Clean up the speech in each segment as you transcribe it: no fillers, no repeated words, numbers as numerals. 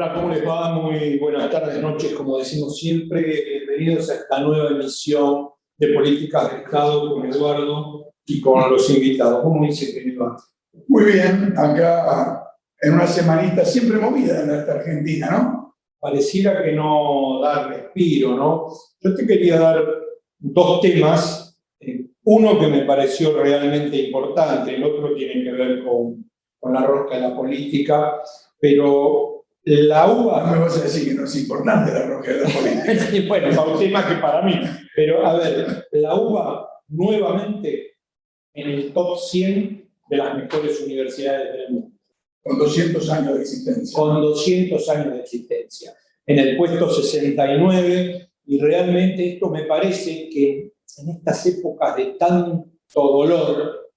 Hola, ¿cómo les va? Muy buenas tardes, noches, como decimos siempre. Bienvenidos a esta nueva emisión de Políticas de Estado con Eduardo y con los invitados. ¿Cómo dice, querido? Muy bien, acá en una semanita siempre movida en esta Argentina, ¿no? Pareciera que no da respiro, ¿no? Yo te quería dar dos temas. Uno que me pareció realmente importante, el otro tiene que ver con la rosca de la política, pero la UBA... No me vas a decir que no es importante la rosca de la política. Bueno, para usted más que para mí. Pero, a ver, la UBA nuevamente en el top 100 de las mejores universidades del mundo. Con 200 años de existencia. Con 200 años de existencia. En el puesto 69, y realmente esto me parece que en estas épocas de tanto dolor,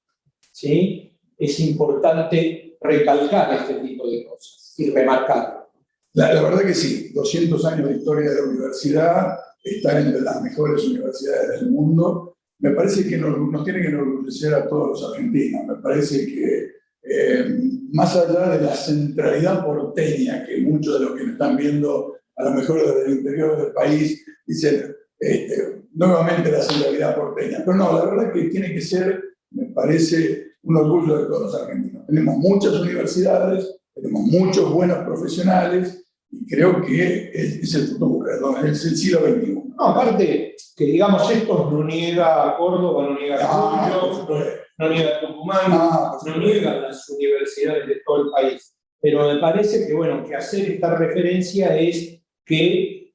¿sí?, es importante recalcar este tipo de cosas y remarcarlo. La verdad que sí, 200 años de historia de la universidad, estar entre las mejores universidades del mundo, me parece que nos tiene que enorgullecer a todos los argentinos. Me parece que más allá de la centralidad porteña, que muchos de los que me están viendo, a lo mejor desde el interior del país, dicen nuevamente la centralidad porteña. Pero no, la verdad que tiene que ser, me parece, un orgullo de todos los argentinos. Tenemos muchas universidades, tenemos muchos buenos profesionales, y creo que es el futuro, es el siglo XXI. No, aparte, que digamos esto no niega Córdoba, no niega Cuyo, no niega Tucumán, no niega las universidades de todo el país. Pero me parece que, bueno, que hacer esta referencia es que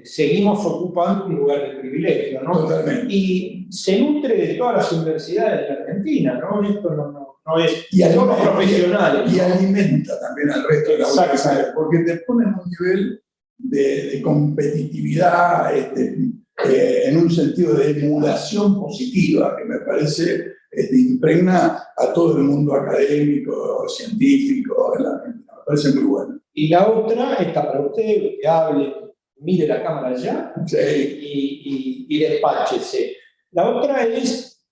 seguimos ocupando un lugar de privilegio, ¿no? Totalmente. Y se nutre de todas las universidades de la Argentina, ¿no? Esto no es... Y son los profesionales. Y alimenta también al resto de las universidades, porque te ponen un nivel de competitividad, en un sentido de emulación positiva, que me parece impregna a todo el mundo académico, científico de la Argentina. Me parece muy bueno. Y la otra está para usted, que hable, mire la cámara ya, sí, y despáchese. La otra es,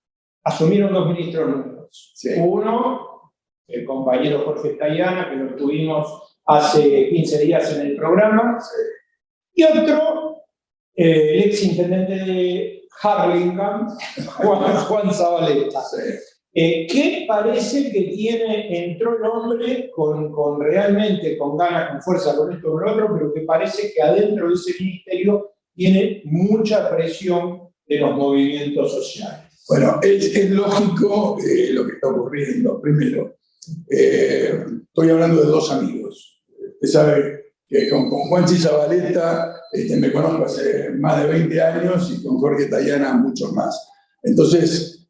asumieron dos ministros nuevos. Sí. Uno, el compañero Jorge Tayana, que lo tuvimos hace 15 días en el programa, y otro, el ex intendente de Harlingen, Juan Zabaleta. Que parece que entró el hombre realmente con ganas, con fuerza, con esto, con lo otro, pero que parece que adentro de ese ministerio tiene mucha presión de los movimientos sociales. Bueno, es lógico lo que está ocurriendo. Primero, estoy hablando de dos amigos. Usted sabe que con Juanchi Zabaleta me conozco hace más de 20 años y con Jorge Tayana muchos más. Entonces,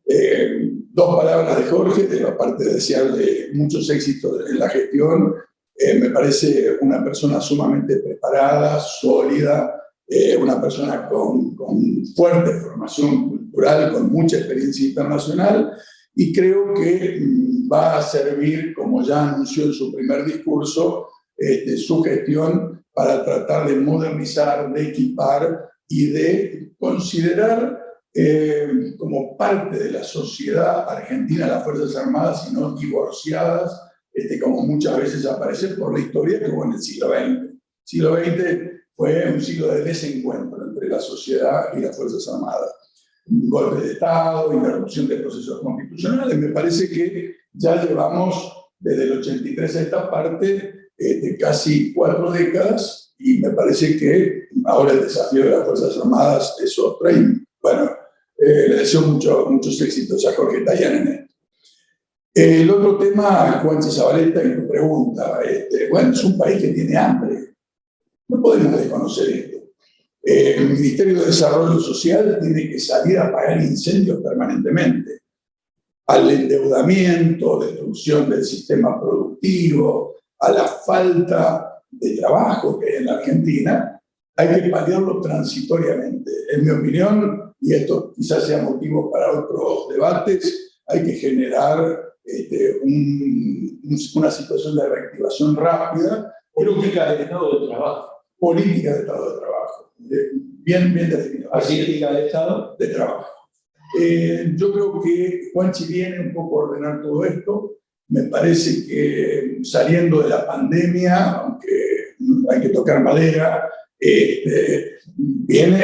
dos palabras de Jorge, de la parte de desearle muchos éxitos en la gestión. Me parece una persona sumamente preparada, sólida, una persona con fuerte formación cultural, con mucha experiencia internacional, y creo que va a servir, como ya anunció en su primer discurso, su gestión para tratar de modernizar, de equipar y de considerar como parte de la sociedad argentina las Fuerzas Armadas y no divorciadas, como muchas veces aparece por la historia que hubo en el siglo XX. El siglo XX fue un siglo de desencuentro entre la sociedad y las Fuerzas Armadas. Un golpe de Estado, interrupción de procesos constitucionales. Me parece que ya llevamos desde el 83 a esta parte de casi 4 décadas, y me parece que ahora el desafío de las Fuerzas Armadas es otro. Y bueno, le deseo muchos éxitos a Jorge Tayana en esto. El otro tema, Juanchi Zabaleta, y tu pregunta, bueno, es un país que tiene hambre. No podemos desconocer esto. El Ministerio de Desarrollo Social tiene que salir a apagar incendios permanentemente. Al endeudamiento, destrucción del sistema productivo, a la falta de trabajo que hay en la Argentina, hay que paliarlo transitoriamente. En mi opinión, y esto quizás sea motivo para otros debates, hay que generar una situación de reactivación rápida. Política de Estado de Trabajo. Política de Estado de Trabajo. Bien definido. Política de Estado de Trabajo. Yo creo que Juanchi viene un poco a ordenar todo esto. Me parece que saliendo de la pandemia, aunque hay que tocar madera, viene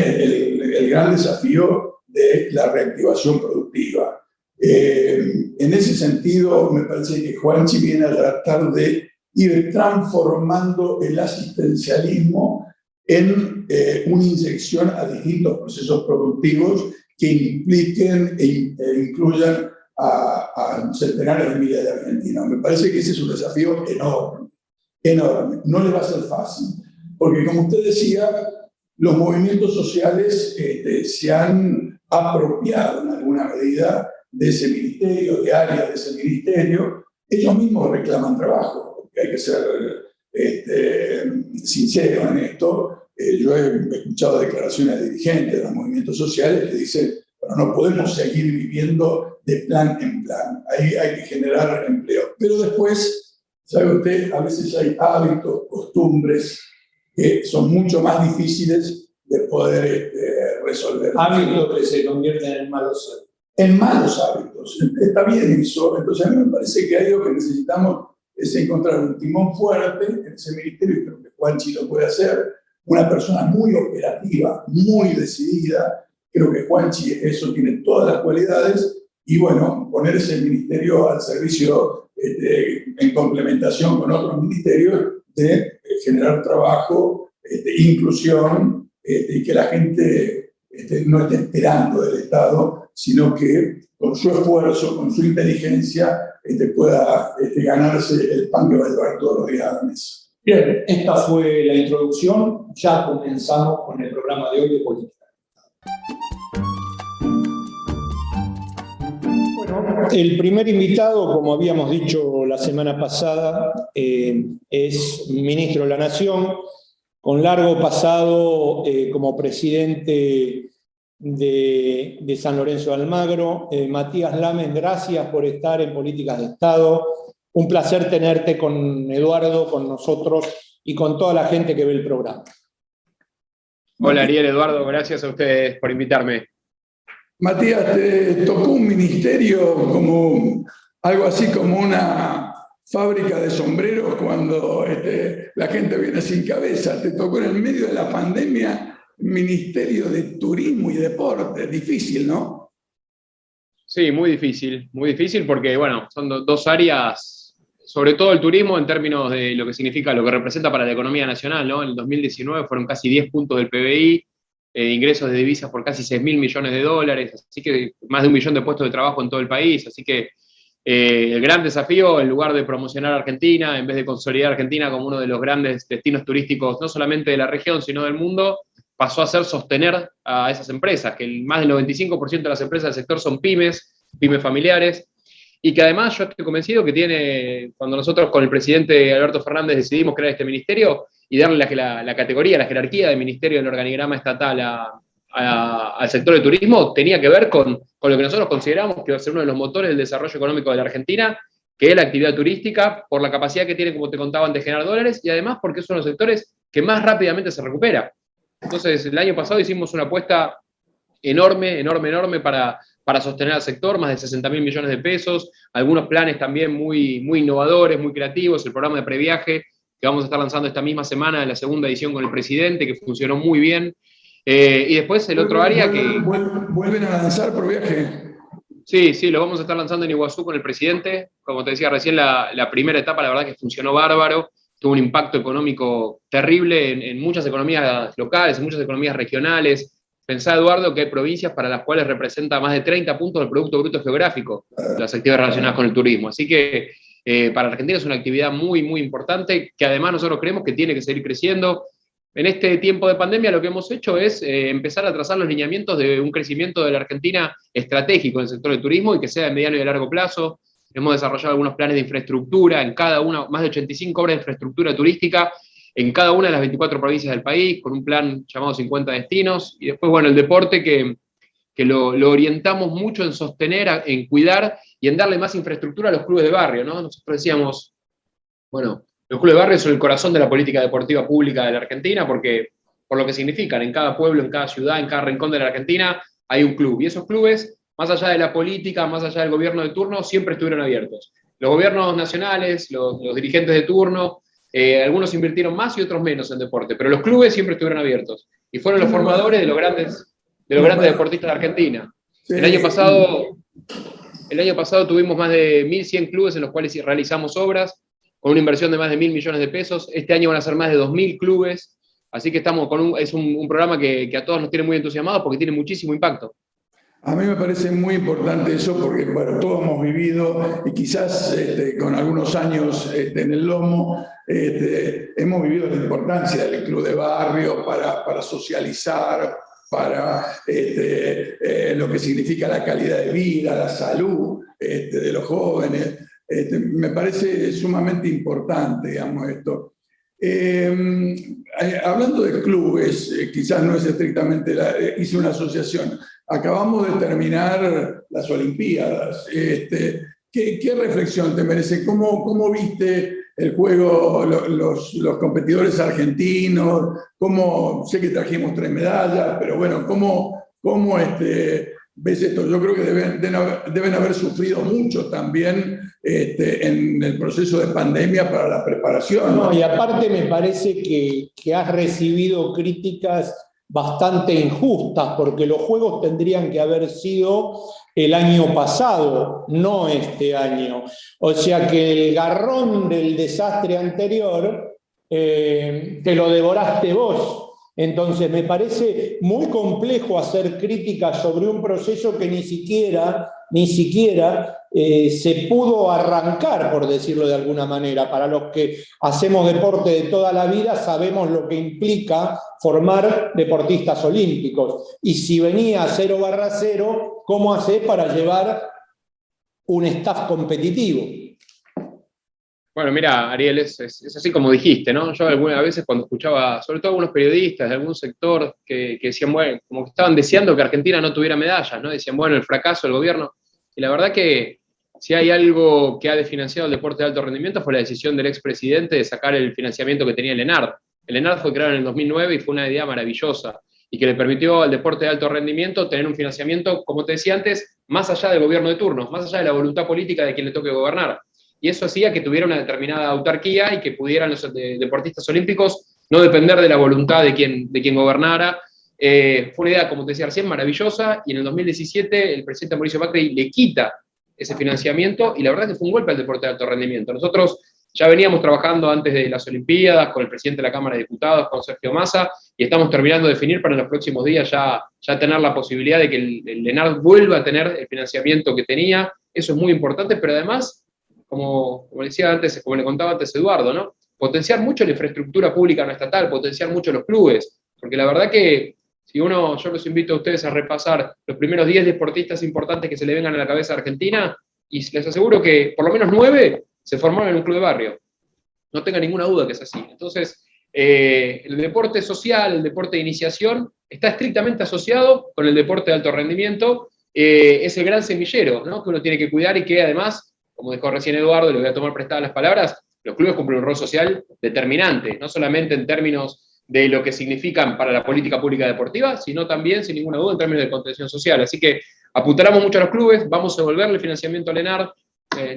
el gran desafío de la reactivación productiva. En ese sentido, me parece que Juanchi viene a tratar de ir transformando el asistencialismo en una inyección a distintos procesos productivos que impliquen e incluyan a centenares de miles de argentinos. Me parece que ese es un desafío enorme, enorme. No le va a ser fácil, porque como usted decía, los movimientos sociales se han apropiado en alguna medida de ese ministerio, de áreas de ese ministerio. Ellos mismos reclaman trabajo, porque hay que ser sincero en esto. Yo he escuchado declaraciones de dirigentes de los movimientos sociales que dicen, pero no podemos seguir viviendo de plan en plan, ahí hay que generar empleo. Pero después, sabe usted, a veces hay hábitos, costumbres que son mucho más difíciles de poder resolver. Hábitos que se convierten en malos hábitos. En malos hábitos. Está bien eso. Entonces a mí me parece que ahí lo que necesitamos es encontrar un timón fuerte en ese ministerio, y creo que Juanchi lo puede hacer, una persona muy operativa, muy decidida. Creo que Juanchi eso tiene todas las cualidades, y bueno, poner ese ministerio al servicio en complementación con otros ministerios de generar trabajo, inclusión, y que la gente no esté esperando del Estado, sino que con su esfuerzo, con su inteligencia, pueda ganarse el pan que va a llevar todos los días a la mesa. Bien, esta fue la introducción. Ya comenzamos con el programa de hoy de política. Bueno, el primer invitado, como habíamos dicho la semana pasada, es ministro de la Nación, con largo pasado como presidente de San Lorenzo de Almagro. Matías Lames, gracias por estar en Políticas de Estado. Un placer tenerte con Eduardo, con nosotros y con toda la gente que ve el programa. Hola Ariel, Eduardo, gracias a ustedes por invitarme. Matías, te tocó un ministerio como algo así como una fábrica de sombreros cuando la gente viene sin cabeza. Te tocó en el medio de la pandemia Ministerio de Turismo y Deporte. Difícil, ¿no? Sí, muy difícil porque, bueno, son dos áreas, sobre todo el turismo en términos de lo que significa, lo que representa para la economía nacional, ¿no? En el 2019 fueron casi 10 puntos del PBI, ingresos de divisas por casi 6.000 millones de dólares, así que más de 1 millón de puestos de trabajo en todo el país, así que el gran desafío, en lugar de promocionar a Argentina, en vez de consolidar a Argentina como uno de los grandes destinos turísticos, no solamente de la región, sino del mundo, pasó a ser sostener a esas empresas, que más del 95% de las empresas del sector son pymes familiares, y que además yo estoy convencido que cuando nosotros con el presidente Alberto Fernández decidimos crear este ministerio y darle la categoría, la jerarquía de ministerio del organigrama estatal al sector del turismo, tenía que ver con lo que nosotros consideramos que va a ser uno de los motores del desarrollo económico de la Argentina, que es la actividad turística, por la capacidad que tiene, como te contaba antes, de generar dólares, y además porque es uno de los sectores que más rápidamente se recupera. Entonces, el año pasado hicimos una apuesta enorme para sostener al sector, más de 60.000 millones de pesos, algunos planes también muy innovadores, muy creativos, el programa de previaje que vamos a estar lanzando esta misma semana en la segunda edición con el presidente, que funcionó muy bien. Y después el otro área que... ¿Vuelven a lanzar previaje? Sí, lo vamos a estar lanzando en Iguazú con el presidente. Como te decía recién, la primera etapa, la verdad que funcionó bárbaro. Tuvo un impacto económico terrible en muchas economías locales, en muchas economías regionales. Pensá, Eduardo, que hay provincias para las cuales representa más de 30 puntos del Producto Bruto Geográfico las actividades relacionadas con el turismo. Así que para Argentina es una actividad muy importante, que además nosotros creemos que tiene que seguir creciendo. En este tiempo de pandemia lo que hemos hecho es empezar a trazar los lineamientos de un crecimiento de la Argentina estratégico en el sector del turismo y que sea de mediano y de largo plazo. Hemos desarrollado algunos planes de infraestructura en cada una, más de 85 obras de infraestructura turística en cada una de las 24 provincias del país, con un plan llamado 50 destinos. Y después, bueno, el deporte que lo orientamos mucho en sostener, en cuidar y en darle más infraestructura a los clubes de barrio, ¿no? Nosotros decíamos, bueno, los clubes de barrio son el corazón de la política deportiva pública de la Argentina, porque por lo que significan, en cada pueblo, en cada ciudad, en cada rincón de la Argentina, hay un club. Y esos clubes, más allá de la política, más allá del gobierno de turno, siempre estuvieron abiertos. Los gobiernos nacionales, los dirigentes de turno, Algunos invirtieron más y otros menos en deporte, pero los clubes siempre estuvieron abiertos y fueron los formadores de los grandes deportistas de Argentina. Sí. El año pasado tuvimos más de 1.100 clubes en los cuales realizamos obras con una inversión de más de 1.000 millones de pesos. Este año van a ser más de 2.000 clubes, así que estamos es un programa que a todos nos tiene muy entusiasmados porque tiene muchísimo impacto. A mí me parece muy importante eso porque, bueno, todos hemos vivido, y quizás con algunos años en el lomo, hemos vivido la importancia del club de barrio para socializar, para lo que significa la calidad de vida, la salud de los jóvenes. Me parece sumamente importante, digamos, esto. Hablando de clubes, quizás no es estrictamente, hice una asociación. Acabamos de terminar las Olimpiadas. ¿Qué reflexión te merece? ¿Cómo viste el juego, los competidores argentinos? Sé que trajimos 3 medallas, pero bueno, ¿cómo ves esto? Yo creo que deben haber sufrido mucho también en el proceso de pandemia para la preparación. No, y aparte me parece que has recibido críticas bastante injustas, porque los Juegos tendrían que haber sido el año pasado, no este año. O sea que el garrón del desastre anterior te lo devoraste vos. Entonces me parece muy complejo hacer críticas sobre un proceso que ni siquiera se pudo arrancar, por decirlo de alguna manera. Para los que hacemos deporte de toda la vida sabemos lo que implica formar deportistas olímpicos. Y si venía 0/0, ¿cómo hacer para llevar un staff competitivo? Bueno, mira, Ariel, es así como dijiste, ¿no? Yo algunas veces cuando escuchaba, sobre todo algunos periodistas de algún sector que decían, bueno, como que estaban deseando que Argentina no tuviera medallas, ¿no? Decían, bueno, el fracaso del gobierno. Y la verdad que si hay algo que ha desfinanciado el deporte de alto rendimiento fue la decisión del expresidente de sacar el financiamiento que tenía el ENARD. El ENARD fue creado en el 2009 y fue una idea maravillosa y que le permitió al deporte de alto rendimiento tener un financiamiento, como te decía antes, más allá del gobierno de turno, más allá de la voluntad política de quien le toque gobernar. Y eso hacía que tuviera una determinada autarquía y que pudieran los deportistas olímpicos no depender de la voluntad de quien gobernara. Fue una idea, como te decía recién, maravillosa, y en el 2017 el presidente Mauricio Macri le quita ese financiamiento, y la verdad que fue un golpe al deporte de alto rendimiento. Nosotros ya veníamos trabajando antes de las Olimpiadas con el presidente de la Cámara de Diputados, con Sergio Massa, y estamos terminando de definir para en los próximos días ya tener la posibilidad de que el ENARD vuelva a tener el financiamiento que tenía. Eso es muy importante, pero además, como decía antes, como le contaba antes Eduardo, ¿no? Potenciar mucho la infraestructura pública no estatal, potenciar mucho los clubes, porque la verdad que yo los invito a ustedes a repasar los primeros 10 deportistas importantes que se le vengan a la cabeza a Argentina, y les aseguro que por lo menos 9 se formaron en un club de barrio. No tenga ninguna duda que es así. Entonces, el deporte social, el deporte de iniciación, está estrictamente asociado con el deporte de alto rendimiento. Es el gran semillero, ¿no? Que uno tiene que cuidar y que además, como dijo recién Eduardo, le voy a tomar prestadas las palabras, los clubes cumplen un rol social determinante, no solamente en términos de lo que significan para la política pública deportiva, sino también, sin ninguna duda, en términos de contención social. Así que apuntalamos mucho a los clubes, vamos a devolverle el financiamiento al ENARD.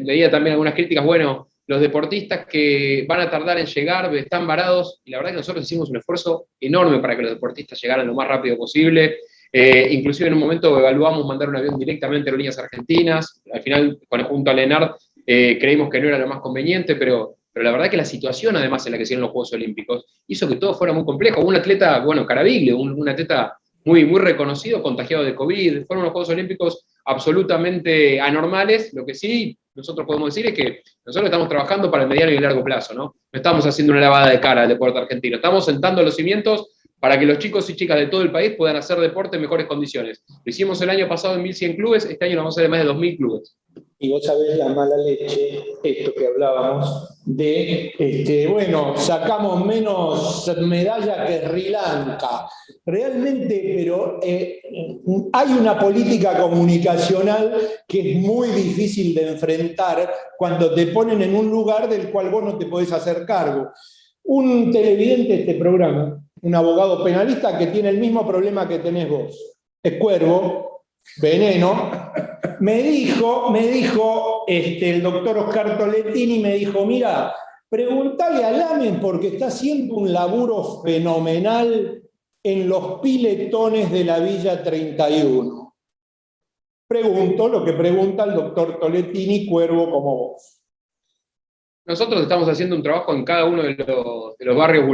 Leía también algunas críticas, bueno, los deportistas que van a tardar en llegar están varados, y la verdad que nosotros hicimos un esfuerzo enorme para que los deportistas llegaran lo más rápido posible. Inclusive en un momento evaluamos mandar un avión directamente a Aerolíneas Argentinas. Al final, junto al ENARD, creímos que no era lo más conveniente, pero la verdad que la situación, además, en la que se dieron los Juegos Olímpicos, hizo que todo fuera muy complejo. Un atleta, bueno, Caraviglio, un atleta muy, muy reconocido, contagiado de COVID. Fueron unos Juegos Olímpicos absolutamente anormales. Lo que sí nosotros podemos decir es que nosotros estamos trabajando para el mediano y el largo plazo, ¿no? No estamos haciendo una lavada de cara al deporte argentino. Estamos sentando los cimientos para que los chicos y chicas de todo el país puedan hacer deporte en mejores condiciones. Lo hicimos el año pasado en 1.100 clubes, este año lo vamos a hacer en más de 2.000 clubes. Y vos sabés la mala leche, esto que hablábamos, de, bueno, sacamos menos medallas que Sri Lanka. Realmente, pero hay una política comunicacional que es muy difícil de enfrentar cuando te ponen en un lugar del cual vos no te podés hacer cargo. Un televidente de este programa, un abogado penalista que tiene el mismo problema que tenés vos, es Cuervo, veneno, me dijo el doctor Oscar Tolettini, me dijo, mira, Preguntale a Lamen porque está haciendo un laburo fenomenal en los piletones de la Villa 31. Pregunto lo que pregunta el doctor Toletini, Cuervo como vos. Nosotros estamos haciendo un trabajo en cada uno de los barrios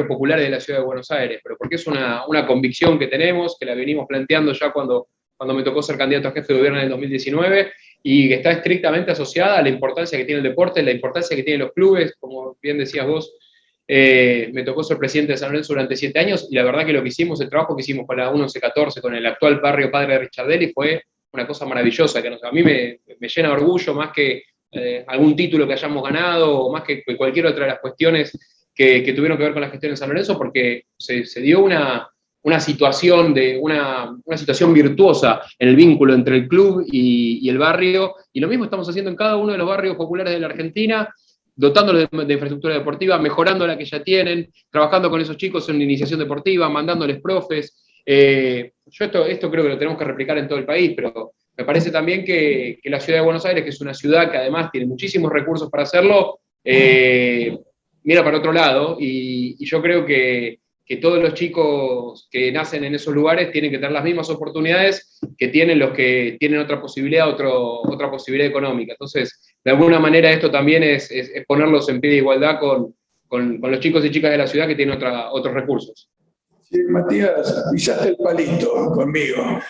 populares de la ciudad de Buenos Aires, pero porque es una convicción que tenemos, que la venimos planteando ya cuando me tocó ser candidato a jefe de gobierno en el 2019, y que está estrictamente asociada a la importancia que tiene el deporte, la importancia que tienen los clubes, como bien decías vos. Me tocó ser presidente de San Lorenzo durante 7 años, y la verdad que lo que hicimos, el trabajo que hicimos con la 1114, con el actual barrio Padre de Richardelli, fue una cosa maravillosa, que a mí me llena de orgullo más que algún título que hayamos ganado, o más que cualquier otra de las cuestiones que tuvieron que ver con la gestión en San Lorenzo, porque se dio una situación virtuosa en el vínculo entre el club y el barrio, y lo mismo estamos haciendo en cada uno de los barrios populares de la Argentina, dotándolos de infraestructura deportiva, mejorando la que ya tienen, trabajando con esos chicos en iniciación deportiva, mandándoles profes. Yo esto creo que lo tenemos que replicar en todo el país, pero me parece también que la ciudad de Buenos Aires, que es una ciudad que además tiene muchísimos recursos para hacerlo, mira para otro lado, y yo creo que todos los chicos que nacen en esos lugares tienen que tener las mismas oportunidades que tienen los que tienen otra posibilidad económica. Entonces, de alguna manera esto también es ponerlos en pie de igualdad con los chicos y chicas de la ciudad que tienen otros recursos. Sí, Matías, pisaste el palito conmigo.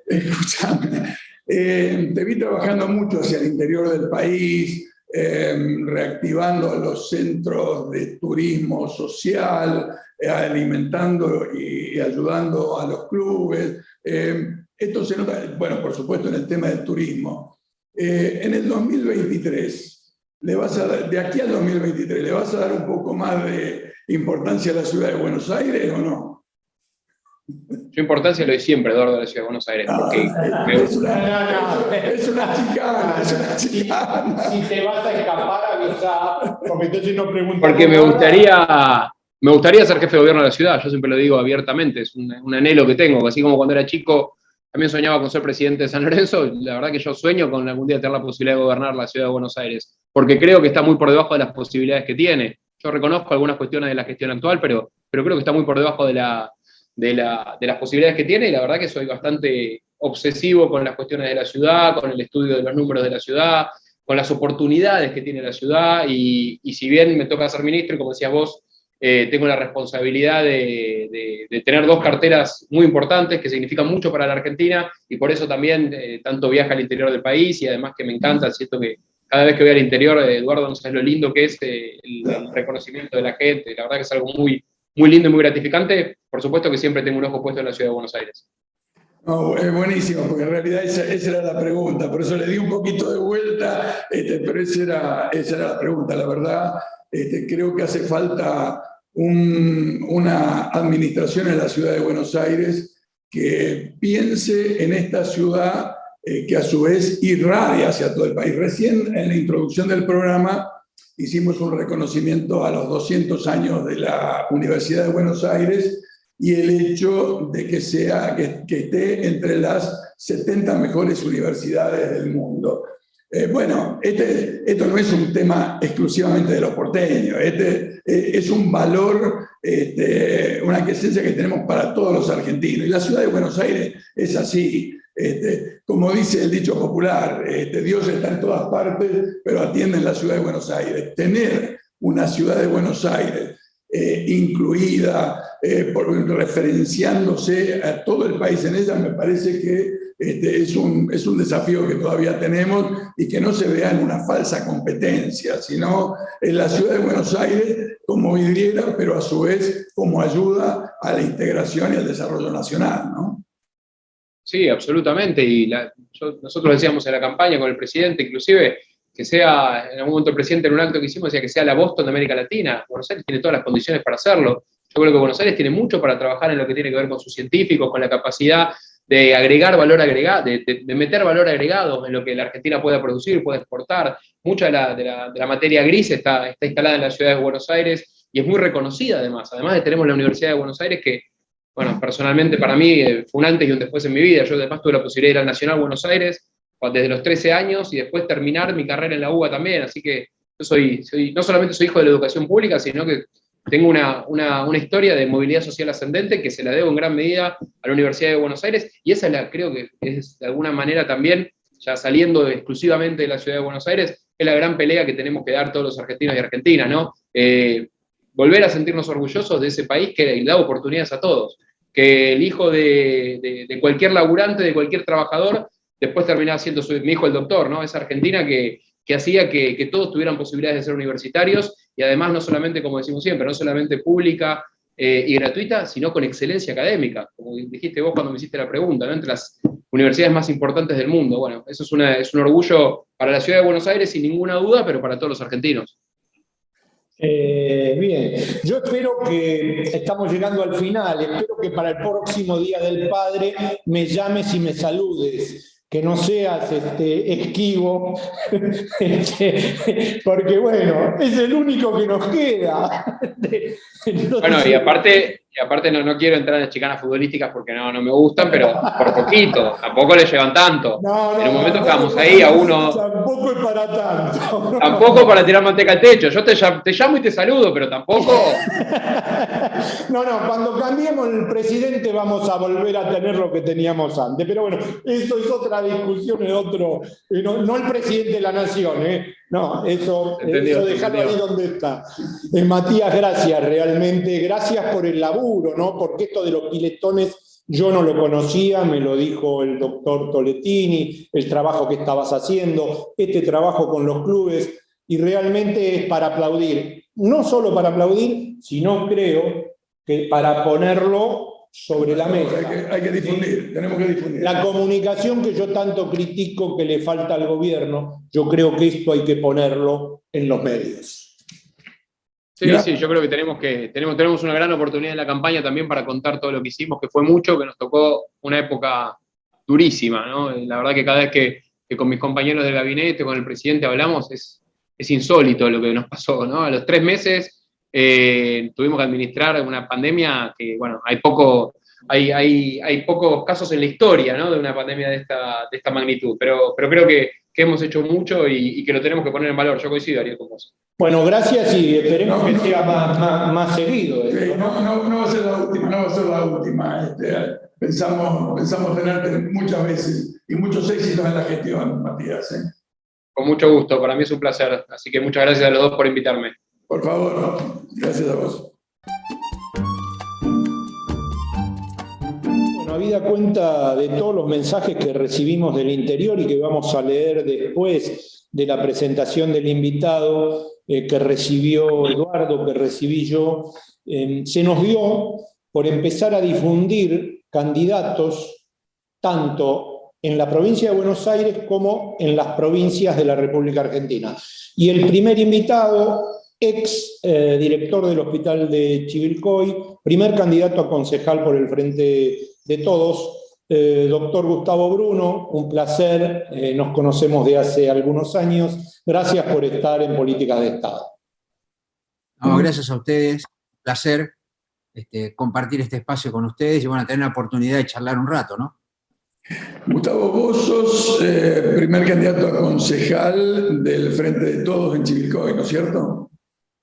Escúchame, te vi trabajando mucho hacia el interior del país, reactivando los centros de turismo social, alimentando y ayudando a los clubes. Esto se nota, bueno, por supuesto, en el tema del turismo. En el 2023, de aquí al 2023, ¿le vas a dar un poco más de importancia a la ciudad de Buenos Aires o no? Yo importancia le doy siempre, Eduardo, a la ciudad de Buenos Aires. Porque es una chicana. Si te vas a escapar, avisa, porque entonces no preguntas. Porque me gustaría ser jefe de gobierno de la ciudad, yo siempre lo digo abiertamente, es un anhelo que tengo, así como cuando era chico también soñaba con ser presidente de San Lorenzo, la verdad que yo sueño con algún día tener la posibilidad de gobernar la ciudad de Buenos Aires, porque creo que está muy por debajo de las posibilidades que tiene. Yo reconozco algunas cuestiones de la gestión actual, pero creo que está muy por debajo de las posibilidades que tiene, y la verdad que soy bastante obsesivo con las cuestiones de la ciudad, con el estudio de los números de la ciudad, con las oportunidades que tiene la ciudad, y si bien me toca ser ministro, y como decías vos, tengo la responsabilidad de tener 2 carteras muy importantes que significan mucho para la Argentina, y por eso también tanto viaje al interior del país, y además que me encanta, siento que cada vez que voy al interior, Eduardo, no sabes lo lindo que es el reconocimiento de la gente, la verdad que es algo muy, muy lindo y muy gratificante. Por supuesto que siempre tengo un ojo puesto en la ciudad de Buenos Aires. No, es buenísimo, porque en realidad esa era la pregunta, por eso le di un poquito de vuelta, pero esa era la pregunta. La verdad, creo que hace falta una administración en la ciudad de Buenos Aires que piense en esta ciudad, que a su vez irradia hacia todo el país. Recién en la introducción del programa hicimos un reconocimiento a los 200 años de la Universidad de Buenos Aires y el hecho de que esté entre las 70 mejores universidades del mundo. Bueno, esto no es un tema exclusivamente de los porteños, es un valor, una esencia que tenemos para todos los argentinos. Y la ciudad de Buenos Aires es así. Como dice el dicho popular, Dios está en todas partes, pero atiende en la ciudad de Buenos Aires. Tener una ciudad de Buenos Aires incluida, referenciándose a todo el país en ella, me parece que es un desafío que todavía tenemos y que no se vea en una falsa competencia, sino en la ciudad de Buenos Aires como vidriera, pero a su vez como ayuda a la integración y al desarrollo nacional, ¿no? Sí, absolutamente, y nosotros decíamos en la campaña con el presidente, inclusive, que sea, en algún momento el presidente en un acto que hicimos decía que sea la Boston de América Latina. Buenos Aires tiene todas las condiciones para hacerlo. Yo creo que Buenos Aires tiene mucho para trabajar en lo que tiene que ver con sus científicos, con la capacidad de agregar valor agregado, de meter valor agregado en lo que la Argentina pueda producir, pueda exportar. Mucha de la materia gris está instalada en la ciudad de Buenos Aires y es muy reconocida además. Además tenemos la Universidad de Buenos Aires que, bueno, personalmente para mí fue un antes y un después en mi vida. Yo además tuve la posibilidad de ir al Nacional Buenos Aires desde los 13 años y después terminar mi carrera en la UBA también, así que no solamente soy hijo de la educación pública, sino que tengo una historia de movilidad social ascendente que se la debo en gran medida a la Universidad de Buenos Aires, y esa creo que es de alguna manera también, ya saliendo exclusivamente de la ciudad de Buenos Aires, es la gran pelea que tenemos que dar todos los argentinos y argentinas, ¿no? Volver a sentirnos orgullosos de ese país que da oportunidades a todos, que el hijo de cualquier laburante, de cualquier trabajador, después terminaba siendo mi hijo el doctor, ¿no? Esa Argentina que hacía que todos tuvieran posibilidades de ser universitarios, y además no solamente, como decimos siempre, no solamente pública y gratuita, sino con excelencia académica, como dijiste vos cuando me hiciste la pregunta, ¿no? Entre las universidades más importantes del mundo. Bueno, eso es un orgullo para la ciudad de Buenos Aires, sin ninguna duda, pero para todos los argentinos. Bien, yo espero que, estamos llegando al final, espero que para el próximo Día del Padre me llames y me saludes, que no seas esquivo, porque bueno, es el único que nos queda. Entonces, bueno, y aparte no quiero entrar en chicanas futbolísticas porque no me gustan, pero por poquito, tampoco le llevan tanto. En un momento quedamos ahí a uno. Tampoco es para tanto. Tampoco para tirar manteca al techo. Yo te llamo y te saludo, pero tampoco. No, cuando cambiemos el presidente vamos a volver a tener lo que teníamos antes. Pero bueno, eso es otra discusión, es otro. No el presidente de la nación, ¿eh? No, eso dejarlo ahí donde está. Matías, gracias, realmente. Gracias por el laburo, ¿no? Porque esto de los piletones yo no lo conocía, me lo dijo el doctor Toletini, el trabajo que estabas haciendo, este trabajo con los clubes, y realmente es para aplaudir. No solo para aplaudir, sino creo que para ponerlo sobre la mesa. Hay que difundir, ¿sí? Tenemos que difundir. La comunicación que yo tanto critico que le falta al gobierno, yo creo que esto hay que ponerlo en los medios. Sí, yo creo que tenemos una gran oportunidad en la campaña también para contar todo lo que hicimos, que fue mucho, que nos tocó una época durísima, ¿no? La verdad que cada vez que con mis compañeros del gabinete, con el presidente hablamos, es insólito lo que nos pasó, ¿no? A los 3 meses tuvimos que administrar una pandemia que, bueno, hay pocos casos en la historia, ¿no? De una pandemia de esta magnitud, pero creo que hemos hecho mucho y que lo tenemos que poner en valor. Yo coincido, Ariel, con vos. Bueno, gracias y esperemos que sea más seguido. Sí, no va a ser la última. Pensamos tenerte muchas veces y muchos éxitos en la gestión, Matías. Con mucho gusto, para mí es un placer. Así que muchas gracias a los dos por invitarme. Por favor, gracias a vos. Bueno, habida cuenta de todos los mensajes que recibimos del interior y que vamos a leer después de la presentación del invitado que recibió Eduardo, que recibí yo, se nos dio por empezar a difundir candidatos tanto en la provincia de Buenos Aires como en las provincias de la República Argentina. Y el primer invitado, ex director del Hospital de Chivilcoy, primer candidato a concejal por el Frente de Todos, doctor Gustavo Bruno, un placer, nos conocemos de hace algunos años. Gracias por estar en Políticas de Estado. No, gracias a ustedes, placer compartir este espacio con ustedes y bueno, tener la oportunidad de charlar un rato, ¿no? Gustavo, vos sos primer candidato a concejal del Frente de Todos en Chivilcoy, ¿no es cierto?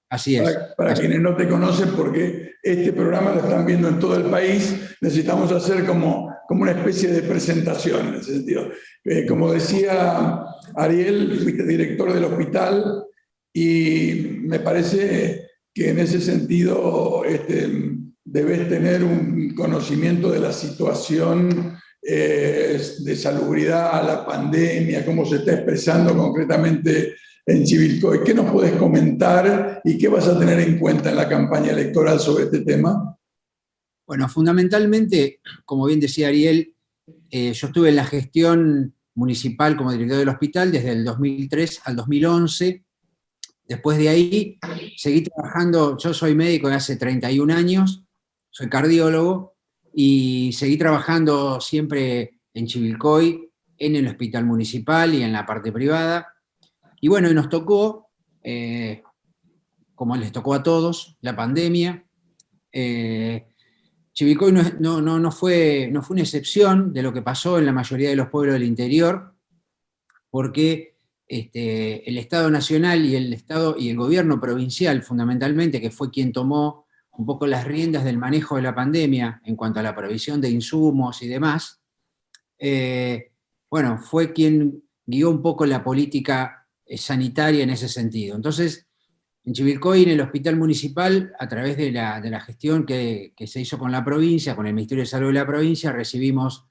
Así es. Para quienes no te conocen, porque este programa lo están viendo en todo el país, necesitamos hacer como una especie de presentación en ese sentido. Como decía Ariel, fuiste director del hospital y me parece que en ese sentido debes tener un conocimiento de la situación de salubridad, la pandemia, cómo se está expresando concretamente en Chivilcoy. ¿Qué nos puedes comentar y qué vas a tener en cuenta en la campaña electoral sobre este tema? Bueno, fundamentalmente, como bien decía Ariel, yo estuve en la gestión municipal como director del hospital desde el 2003 al 2011. Después de ahí seguí trabajando, yo soy médico de hace 31 años, soy cardiólogo, y seguí trabajando siempre en Chivilcoy, en el hospital municipal y en la parte privada. Y bueno, nos tocó, como les tocó a todos, la pandemia. Chivilcoy no fue una excepción de lo que pasó en la mayoría de los pueblos del interior, porque el Estado Nacional y el gobierno provincial, fundamentalmente, que fue quien tomó un poco las riendas del manejo de la pandemia en cuanto a la provisión de insumos y demás, bueno, fue quien guió un poco la política sanitaria en ese sentido. Entonces, en Chivilcoy, en el hospital municipal, a través de la gestión que se hizo con la provincia, con el Ministerio de Salud de la provincia, recibimos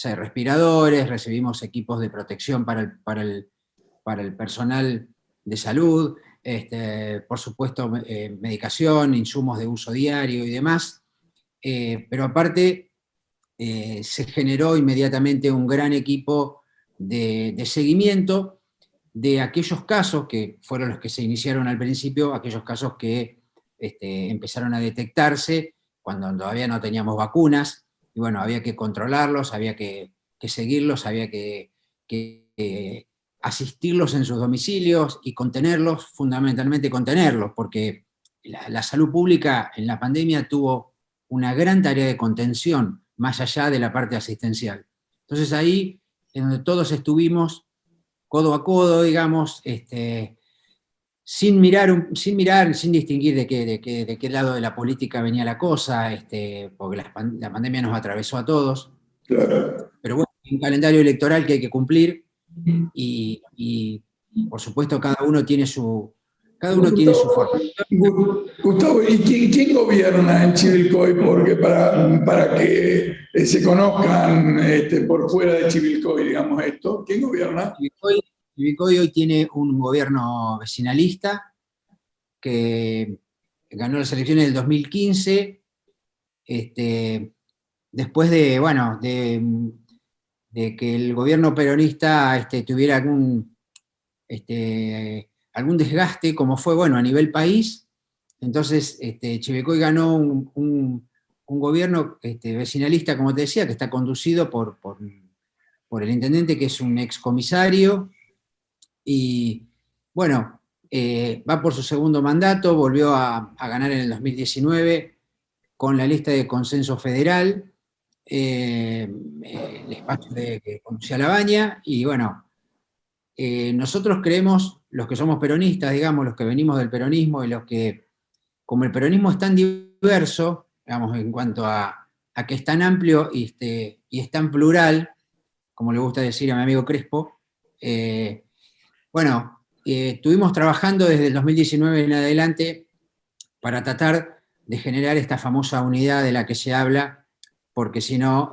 respiradores, recibimos equipos de protección para el personal de salud, por supuesto medicación, insumos de uso diario y demás, pero aparte se generó inmediatamente un gran equipo de seguimiento de aquellos casos que fueron los que se iniciaron al principio, aquellos casos que empezaron a detectarse cuando todavía no teníamos vacunas, y bueno, había que controlarlos, había que seguirlos, había que asistirlos en sus domicilios y contenerlos, fundamentalmente contenerlos, porque la salud pública en la pandemia tuvo una gran tarea de contención, más allá de la parte asistencial. Entonces ahí, en donde todos estuvimos codo a codo, digamos, sin distinguir de qué lado de la política venía la cosa, porque la pandemia nos atravesó a todos. Claro. Pero bueno, hay un calendario electoral que hay que cumplir y por supuesto cada uno tiene su forma. Gustavo, ¿y quién gobierna en Chivilcoy? Porque para que se conozcan por fuera de Chivilcoy, digamos esto, ¿quién gobierna? Chivilcoy hoy tiene un gobierno vecinalista que ganó las elecciones del 2015, después de que el gobierno peronista tuviera algún desgaste, como fue a nivel país. Entonces Chivilcoy ganó un gobierno vecinalista, como te decía, que está conducido por el intendente, que es un excomisario, y bueno, va por su segundo mandato, volvió a ganar en el 2019 con la lista de consenso federal, el espacio que conducía Labaña, y bueno, nosotros creemos, los que somos peronistas, digamos, los que venimos del peronismo, y los que, como el peronismo es tan diverso, digamos, en cuanto a que es tan amplio y es tan plural, como le gusta decir a mi amigo Crespo, estuvimos trabajando desde el 2019 en adelante para tratar de generar esta famosa unidad de la que se habla, porque si no,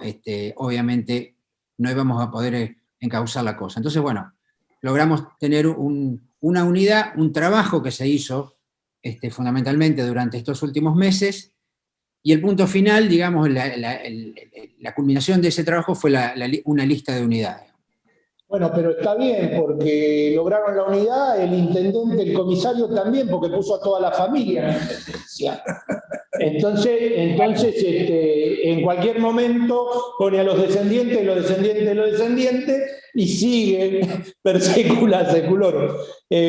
obviamente no íbamos a poder encauzar la cosa. Entonces, bueno, logramos tener una unidad, un trabajo que se hizo fundamentalmente durante estos últimos meses, y el punto final, digamos, la culminación de ese trabajo fue una lista de unidades. Bueno, pero está bien, porque lograron la unidad, el intendente, el comisario también, porque puso a toda la familia. Entonces, en cualquier momento pone a los descendientes, y sigue per secula seculorum.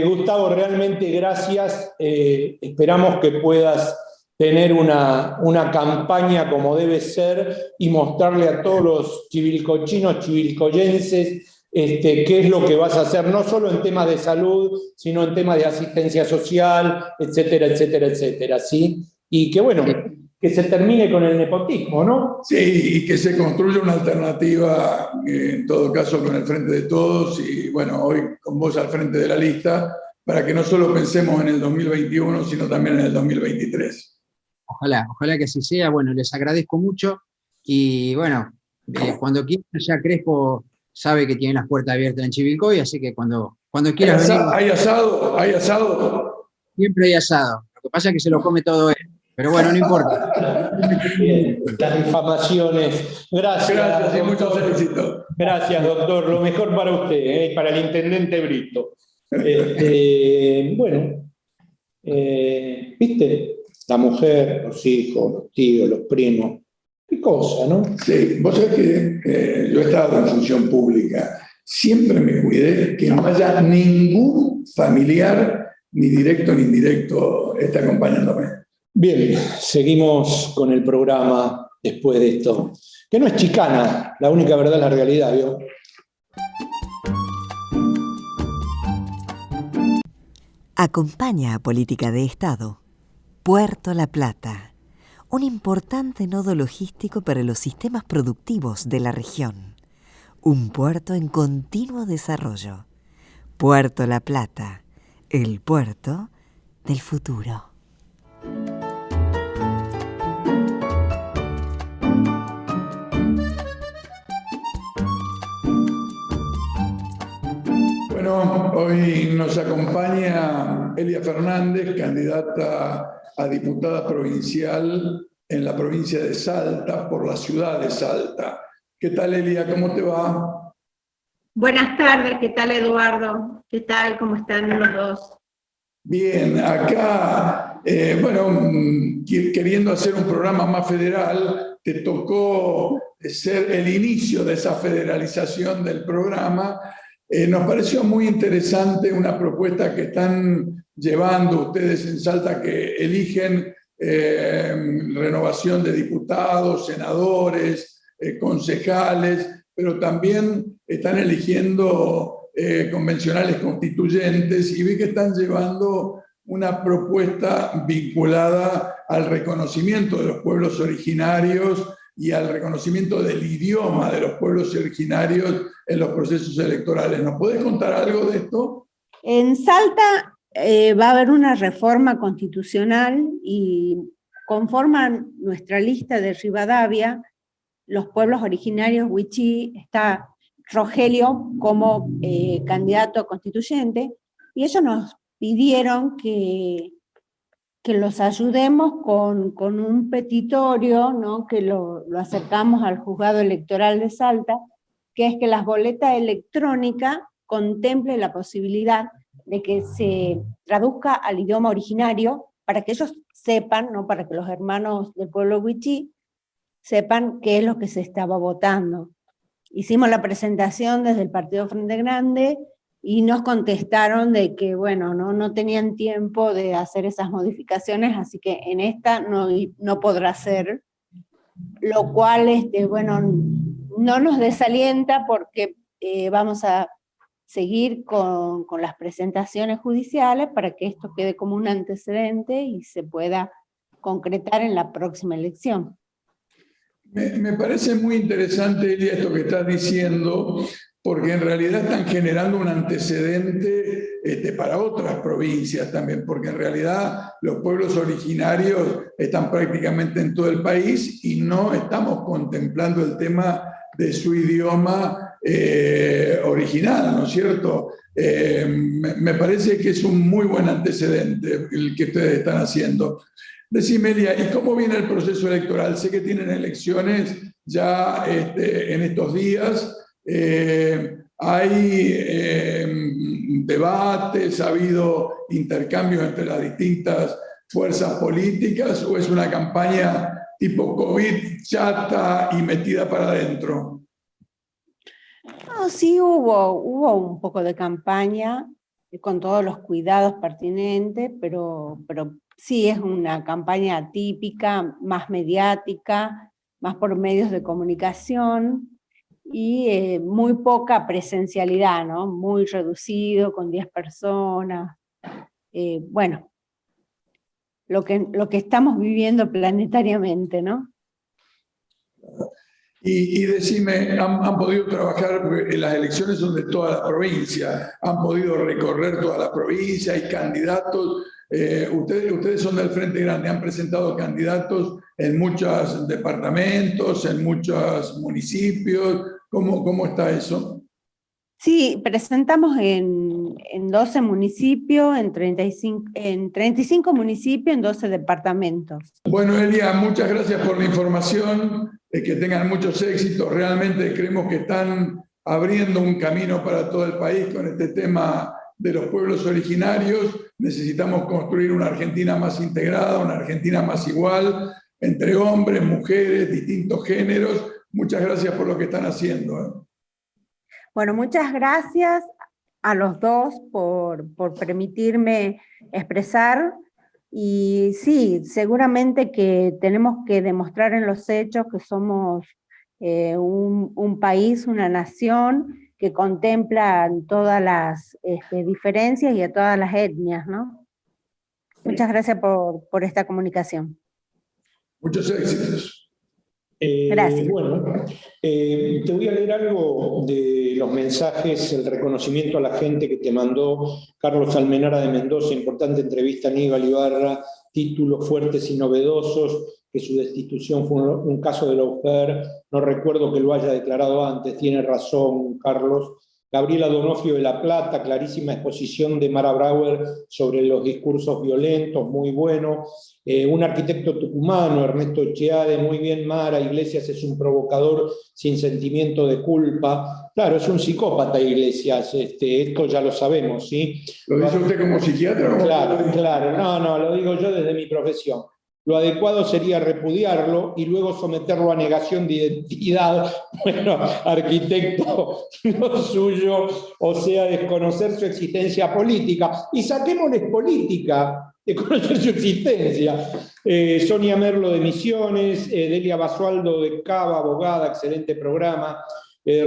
Gustavo, realmente gracias. Esperamos que puedas tener una campaña como debe ser y mostrarle a todos los chivilcochinos, chivilcoyenses, qué es lo que vas a hacer, no solo en temas de salud, sino en temas de asistencia social, etcétera, etcétera, etcétera, ¿sí? Y que bueno, que se termine con el nepotismo, ¿no? Sí, y que se construya una alternativa, en todo caso con el Frente de Todos, y bueno, hoy con vos al frente de la lista, para que no solo pensemos en el 2021, sino también en el 2023. Ojalá que así sea. Bueno, les agradezco mucho, y bueno, cuando quieran, ya Crespo sabe que tiene las puertas abiertas en Chivilcoy, así que cuando quieras venir. ¿Hay asado? Siempre hay asado. Lo que pasa es que se lo come todo él. Pero bueno, no importa. Bien, las difamaciones. Gracias y muchos éxitos. Gracias, doctor. Lo mejor para usted y para el intendente Brito. ¿Viste? La mujer, los hijos, los tíos, los primos. Qué cosa, ¿no? Sí, vos sabés que yo he estado en función pública. Siempre me cuidé que no haya ningún familiar, ni directo ni indirecto, esté acompañándome. Bien, seguimos con el programa después de esto. Que no es chicana, la única verdad es la realidad, ¿vio? Acompaña a Política de Estado Puerto La Plata, un importante nodo logístico para los sistemas productivos de la región. Un puerto en continuo desarrollo. Puerto La Plata, el puerto del futuro. Bueno, hoy nos acompaña Elia Fernández, candidata a diputada provincial en la provincia de Salta, por la ciudad de Salta. ¿Qué tal, Elia? ¿Cómo te va? Buenas tardes, ¿qué tal, Eduardo? ¿Qué tal? ¿Cómo están los dos? Bien, acá, queriendo hacer un programa más federal, te tocó ser el inicio de esa federalización del programa. Nos pareció muy interesante una propuesta que están llevando ustedes en Salta, que eligen renovación de diputados, senadores, concejales, pero también están eligiendo convencionales constituyentes, y vi que están llevando una propuesta vinculada al reconocimiento de los pueblos originarios y al reconocimiento del idioma de los pueblos originarios en los procesos electorales. ¿Nos podés contar algo de esto? En Salta va a haber una reforma constitucional y conforman nuestra lista de Rivadavia los pueblos originarios Wichí, está Rogelio como candidato constituyente, y ellos nos pidieron que los ayudemos con un petitorio, ¿no? Que lo acercamos al juzgado electoral de Salta, que es que las boletas electrónicas contemplen la posibilidad de que se traduzca al idioma originario, para que ellos sepan, ¿no? Para que los hermanos del pueblo wichí sepan qué es lo que se estaba votando. Hicimos la presentación desde el Partido Frente Grande y nos contestaron de que, bueno, no tenían tiempo de hacer esas modificaciones, así que en esta no podrá ser, lo cual, no nos desalienta, porque vamos a seguir con las presentaciones judiciales para que esto quede como un antecedente y se pueda concretar en la próxima elección. Me parece muy interesante, Elia, esto que estás diciendo, porque en realidad están generando un antecedente para otras provincias también, porque en realidad los pueblos originarios están prácticamente en todo el país y no estamos contemplando el tema de su idioma original, ¿no es cierto? Me parece que es un muy buen antecedente el que ustedes están haciendo. Decime, Elia, ¿y cómo viene el proceso electoral? Sé que tienen elecciones ya en estos días. Hay debates, ha habido intercambios entre las distintas fuerzas políticas, ¿o es una campaña tipo COVID, chata y metida para adentro? No, sí hubo un poco de campaña con todos los cuidados pertinentes, pero sí es una campaña atípica, más mediática, más por medios de comunicación, y muy poca presencialidad, ¿no? Muy reducido, con 10 personas. Lo que estamos viviendo planetariamente, ¿no? Y decime, ¿han podido trabajar en las elecciones son de toda la provincia? ¿Han podido recorrer toda la provincia? ¿Hay candidatos? Ustedes son del Frente Grande, han presentado candidatos en muchos departamentos, en muchos municipios. ¿Cómo está eso? Sí, presentamos en 12 municipios, en 35 municipios, en 12 departamentos. Bueno, Elia, muchas gracias por la información, que tengan muchos éxitos. Realmente creemos que están abriendo un camino para todo el país con este tema de los pueblos originarios. Necesitamos construir una Argentina más integrada, una Argentina más igual, entre hombres, mujeres, distintos géneros. Muchas gracias por lo que están haciendo. Bueno, muchas gracias a los dos por permitirme expresar, y sí, seguramente que tenemos que demostrar en los hechos que somos un país, una nación que contempla todas las diferencias y a todas las etnias, ¿no? Muchas gracias por esta comunicación. Muchos éxitos. Gracias. Bueno, te voy a leer algo de los mensajes, el reconocimiento a la gente que te mandó Carlos Almenara de Mendoza, importante entrevista a Aníbal Ibarra, títulos fuertes y novedosos, que su destitución fue un caso de lawfare, no recuerdo que lo haya declarado antes, tiene razón Carlos. Gabriela Donofrio de La Plata, clarísima exposición de Mara Brauer sobre los discursos violentos, muy bueno. Un arquitecto tucumano, Ernesto Echeade, muy bien Mara, Iglesias es un provocador sin sentimiento de culpa. Claro, es un psicópata Iglesias, esto ya lo sabemos, ¿sí? ¿Lo dice usted como psiquiatra? Claro, no, lo digo yo desde mi profesión. Lo adecuado sería repudiarlo y luego someterlo a negación de identidad. Bueno, arquitecto, lo suyo, o sea, desconocer su existencia política. Y saquémosles política de conocer su existencia. Sonia Merlo de Misiones, Delia Basualdo de Cava, abogada, excelente programa.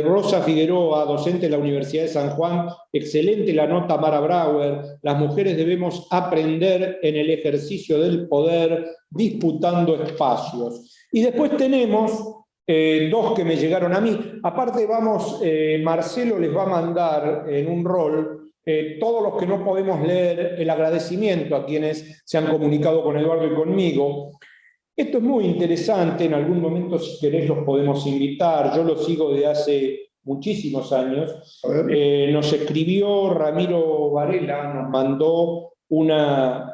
Rosa Figueroa, docente de la Universidad de San Juan, excelente la nota Mara Brauer, las mujeres debemos aprender en el ejercicio del poder, disputando espacios. Y después tenemos dos que me llegaron a mí, aparte Marcelo les va a mandar en un rol todos los que no podemos leer el agradecimiento a quienes se han comunicado con Eduardo y conmigo. Esto es muy interesante, en algún momento si querés los podemos invitar, yo los sigo de hace muchísimos años. Nos escribió Ramiro Varela, nos mandó una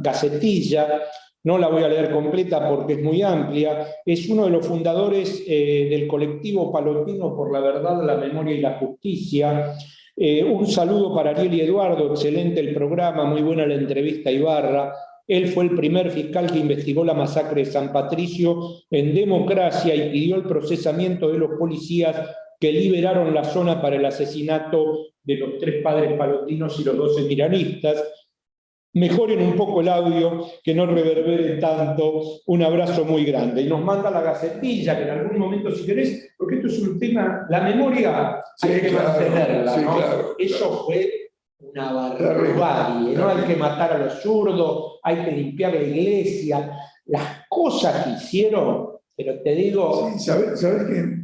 gacetilla, no la voy a leer completa porque es muy amplia, es uno de los fundadores del colectivo Palotino por la Verdad, la Memoria y la Justicia. Un saludo para Ariel y Eduardo, excelente el programa, muy buena la entrevista a Ibarra. Él fue el primer fiscal que investigó la masacre de San Patricio en democracia y pidió el procesamiento de los policías que liberaron la zona para el asesinato de los 3 padres palotinos y los 12 miranistas. Mejoren un poco el audio, que no reverbere tanto. Un abrazo muy grande. Y nos manda la gacetilla, que en algún momento, si querés, porque esto es un tema, la memoria hay que mantenerla, ¿no? Eso fue una barbarie, ¿no? Hay que matar a los zurdos, hay que limpiar la iglesia, las cosas que hicieron, pero te digo... Sí, ¿sabes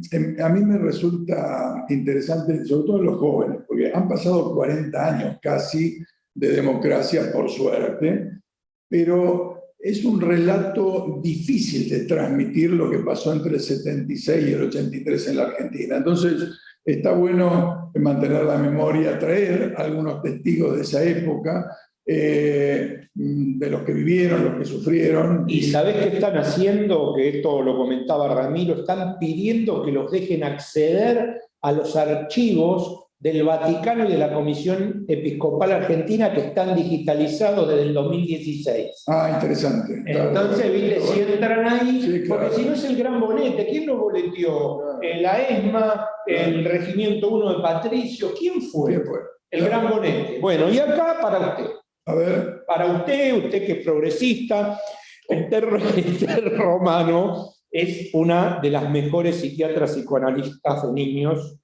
que a mí me resulta interesante, sobre todo en los jóvenes, porque han pasado 40 años casi de democracia, por suerte, pero es un relato difícil de transmitir lo que pasó entre el 76 y el 83 en la Argentina. Entonces, está bueno mantener la memoria, traer algunos testigos de esa época, de los que vivieron, los que sufrieron. ¿Y sabés qué están haciendo? Que esto lo comentaba Ramiro, están pidiendo que los dejen acceder a los archivos del Vaticano y de la Comisión Episcopal Argentina que están digitalizados desde el 2016. Ah, interesante. Entonces, ¿viste? Si entran ahí, sí, claro. Porque si no es el gran bonete, ¿quién lo boleteó? Claro. La ESMA, el Regimiento 1 de Patricio, ¿quién fue? ¿Quién fue? El gran bonete. Bueno, y acá para usted. A ver. Para usted que es progresista, Esther Romano es una de las mejores psiquiatras psicoanalistas de niños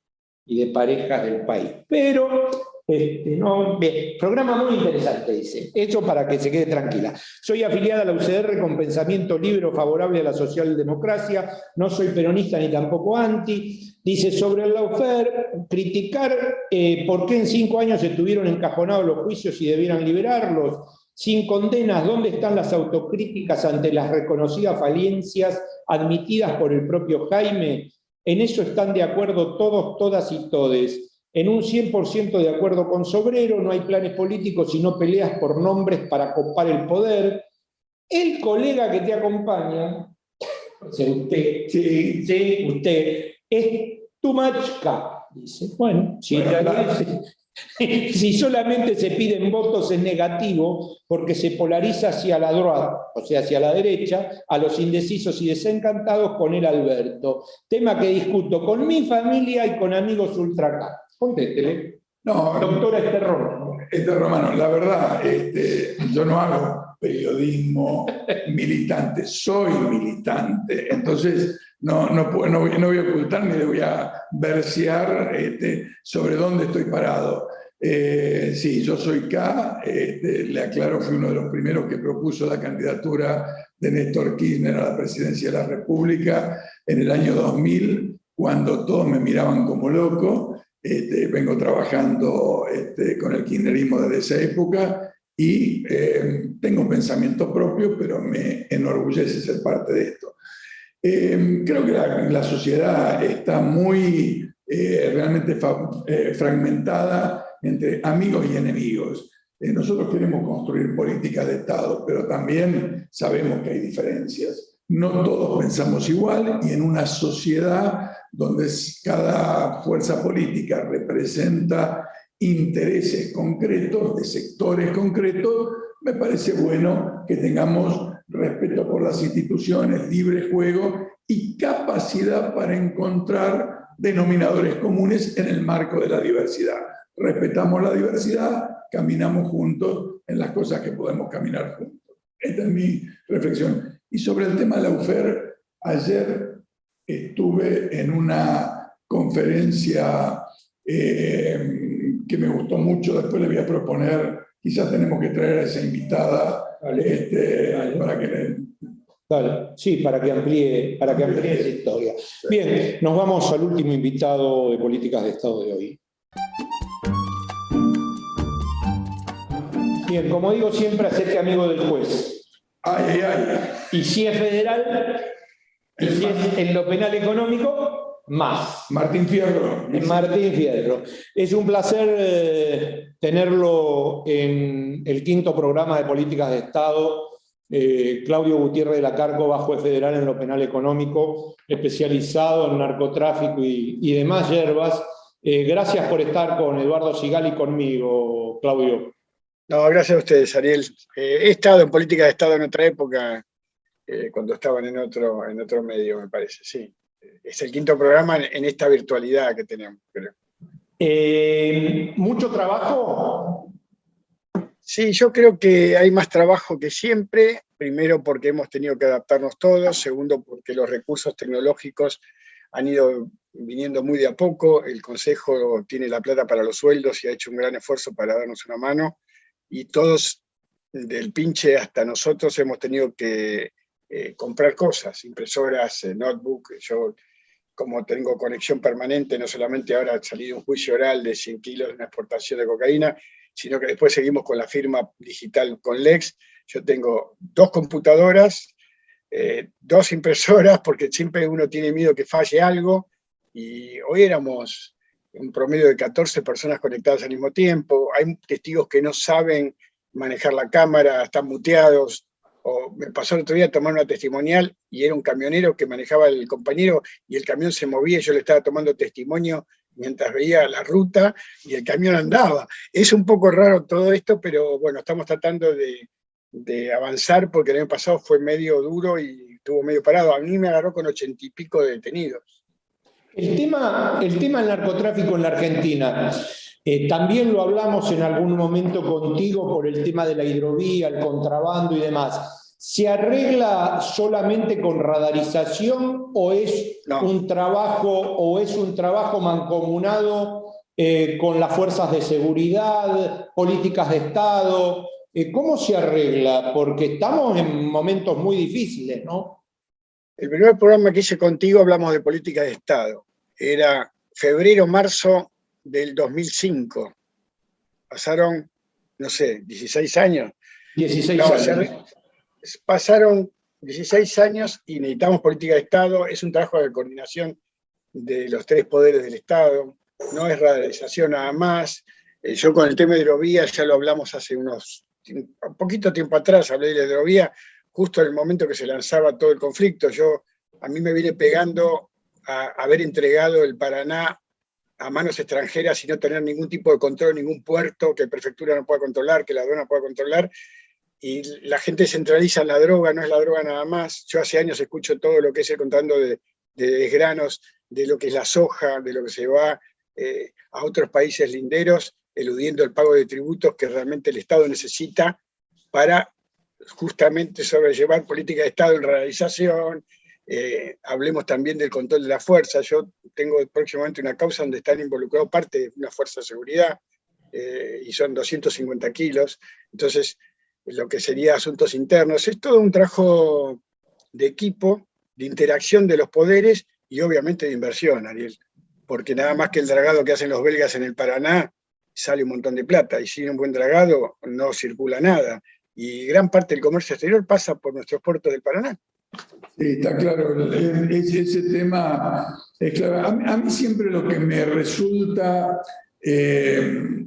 y de parejas del país. Pero, bien, programa muy interesante, dice. Eso para que se quede tranquila. Soy afiliada a la UCR con pensamiento libre o favorable a la socialdemocracia. No soy peronista ni tampoco anti. Dice, sobre el lawfare, criticar por qué en 5 años estuvieron encajonados los juicios y debieran liberarlos. Sin condenas, ¿dónde están las autocríticas ante las reconocidas falencias admitidas por el propio Jaime? En eso están de acuerdo todos, todas y todes. En un 100% de acuerdo con Sobrero, no hay planes políticos sino peleas por nombres para copar el poder. El colega que te acompaña, usted, sí, usted, es Tumachka, dice. Bueno, si solamente se piden votos es negativo porque se polariza hacia la droite, o sea, hacia la derecha, a los indecisos y desencantados con el Alberto. Tema que discuto con mi familia y con amigos ultracá. Contéstele. No, doctora Esther Romano. Esther Romano, la verdad, yo no hago periodismo militante, soy militante, entonces no voy a ocultar ni le voy a versear sobre dónde estoy parado. Sí, yo soy K. Le aclaro que uno de los primeros que propuso la candidatura de Néstor Kirchner a la presidencia de la República en el año 2000, cuando todos me miraban como loco. Vengo trabajando con el kirchnerismo desde esa época y tengo pensamiento propio, pero me enorgullece ser parte de esto. Creo que la sociedad está muy realmente fragmentada entre amigos y enemigos. Nosotros queremos construir políticas de Estado, pero también sabemos que hay diferencias. No todos pensamos igual y en una sociedad donde cada fuerza política representa intereses concretos, de sectores concretos, me parece bueno que tengamos respeto por las instituciones, libre juego y capacidad para encontrar denominadores comunes en el marco de la diversidad. Respetamos la diversidad, caminamos juntos en las cosas que podemos caminar juntos. Esta es mi reflexión. Y sobre el tema de la UFER, ayer estuve en una conferencia que me gustó mucho, después le voy a proponer, quizás tenemos que traer a esa invitada para que... Dale. Sí, para que amplíe esa historia. Bien, nos vamos al último invitado de Políticas de Estado de hoy. Bien, como digo siempre, hacete amigo del juez. Ay, ay, ay. Y si es federal, y si es en lo penal económico, más. Martín Fierro. Martín Fierro. Es un placer tenerlo en el 5º programa de Políticas de Estado. Claudio Gutiérrez de la Carcova, juez federal en lo penal económico, especializado en narcotráfico y demás hierbas. Gracias por estar con Eduardo Sigal y conmigo, Claudio. No, gracias a ustedes, Ariel. He estado en política de Estado en otra época, cuando estaban en otro medio, me parece, sí. Es el 5º programa en esta virtualidad que tenemos, creo. ¿Mucho trabajo? Sí, yo creo que hay más trabajo que siempre. Primero, porque hemos tenido que adaptarnos todos. Segundo, porque los recursos tecnológicos han ido viniendo muy de a poco. El Consejo tiene la plata para los sueldos y ha hecho un gran esfuerzo para darnos una mano. Y todos, del pinche hasta nosotros, hemos tenido que comprar cosas, impresoras, notebook. Yo, como tengo conexión permanente, no solamente ahora salí de un juicio oral de 100 kilos de una exportación de cocaína, sino que después seguimos con la firma digital con Lex. Yo tengo 2 computadoras, 2 impresoras, porque siempre uno tiene miedo que falle algo, y hoy éramos un promedio de 14 personas conectadas al mismo tiempo. Hay testigos que no saben manejar la cámara, están muteados. O me pasó el otro día a tomar una testimonial y era un camionero que manejaba el compañero y el camión se movía y yo le estaba tomando testimonio mientras veía la ruta y el camión andaba. Es un poco raro todo esto, pero bueno, estamos tratando de avanzar porque el año pasado fue medio duro y estuvo medio parado. A mí me agarró con 80 y pico de detenidos. El tema del narcotráfico en la Argentina, también lo hablamos en algún momento contigo por el tema de la hidrovía, el contrabando y demás. ¿Se arregla solamente con radarización o es un trabajo mancomunado con las fuerzas de seguridad, políticas de Estado? ¿Cómo se arregla? Porque estamos en momentos muy difíciles, ¿no? El primer programa que hice contigo hablamos de política de Estado. Era febrero-marzo del 2005. Pasaron, no sé, 16 años. 16 años. Pasaron 16 años y necesitamos política de Estado. Es un trabajo de coordinación de los 3 poderes del Estado. No es radicalización nada más. Yo con el tema de hidrovía ya lo hablamos hace un poquito tiempo atrás, hablé de la hidrovía, justo en el momento que se lanzaba todo el conflicto. A mí me viene pegando a haber entregado el Paraná a manos extranjeras y no tener ningún tipo de control, ningún puerto que la prefectura no pueda controlar, que la aduana pueda controlar, y la gente centraliza en la droga, no es la droga nada más. Yo hace años escucho todo lo que es el contrabando de desgranos, de lo que es la soja, de lo que se va a otros países linderos, eludiendo el pago de tributos que realmente el Estado necesita para justamente sobrellevar política de Estado en realización. Hablemos también del control de la fuerza. Yo tengo próximamente una causa donde están involucrados parte de una fuerza de seguridad. y son 250 kilos. Entonces, lo que sería asuntos internos, es todo un trabajo de equipo, de interacción de los poderes y obviamente de inversión, Ariel, porque nada más que el dragado que hacen los belgas en el Paraná sale un montón de plata, y sin un buen dragado no circula nada, y gran parte del comercio exterior pasa por nuestros puertos del Paraná. Sí, está claro, ese tema es claro. A mí siempre lo que me resulta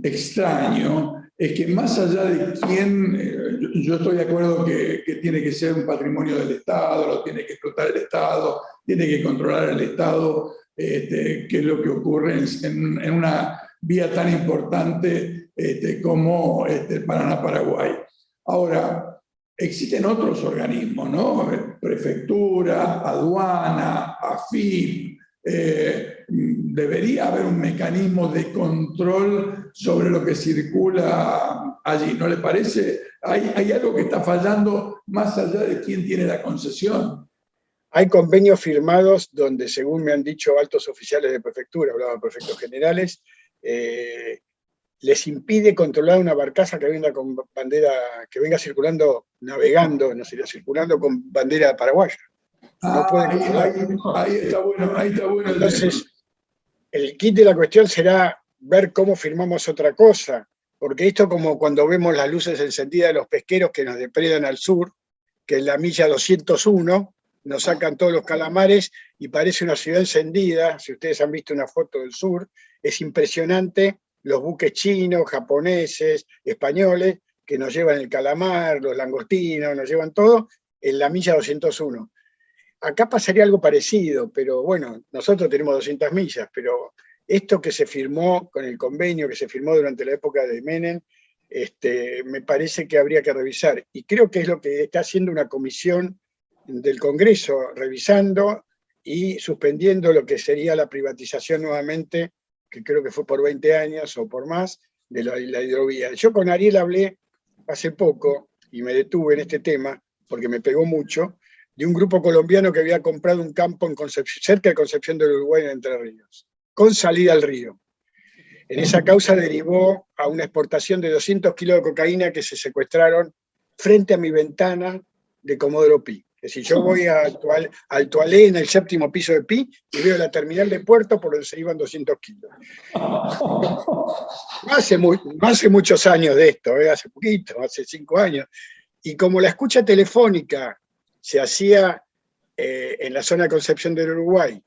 extraño es que más allá de quién, yo estoy de acuerdo que tiene que ser un patrimonio del Estado, lo tiene que explotar el Estado, tiene que controlar el Estado, que es lo que ocurre en una vía tan importante como el Paraná-Paraguay. Ahora, existen otros organismos, ¿no? Prefectura, aduana, AFIP. Debería haber un mecanismo de control sobre lo que circula allí, ¿no le parece? Hay algo que está fallando más allá de quién tiene la concesión. Hay convenios firmados donde, según me han dicho altos oficiales de prefectura, hablaban prefectos generales, les impide controlar una barcaza que venga con bandera, que venga circulando, navegando, no sería circulando con bandera paraguaya. No pueden controlar. Ahí está bueno. Entonces, el kit de la cuestión será ver cómo firmamos otra cosa, porque esto como cuando vemos las luces encendidas de los pesqueros que nos depredan al sur, que en la milla 201 nos sacan todos los calamares y parece una ciudad encendida. Si ustedes han visto una foto del sur, es impresionante los buques chinos, japoneses, españoles, que nos llevan el calamar, los langostinos, nos llevan todo en la milla 201. Acá pasaría algo parecido, pero bueno, nosotros tenemos 200 millas, pero esto que se firmó con el convenio, que se firmó durante la época de Menem, me parece que habría que revisar. Y creo que es lo que está haciendo una comisión del Congreso, revisando y suspendiendo lo que sería la privatización nuevamente, que creo que fue por 20 años o por más, de la hidrovía. Yo con Ariel hablé hace poco, y me detuve en este tema, porque me pegó mucho, de un grupo colombiano que había comprado un campo en cerca de Concepción del Uruguay, en Entre Ríos, con salida al río. En esa causa derivó a una exportación de 200 kilos de cocaína que se secuestraron frente a mi ventana de Comodoro Pi. Es decir, yo voy al Toalé en el 7º piso de Pi y veo la terminal de puerto por donde se iban 200 kilos. Hace muchos años de esto, hace poquito, hace 5 años. Y como la escucha telefónica se hacía en la zona de Concepción del Uruguay,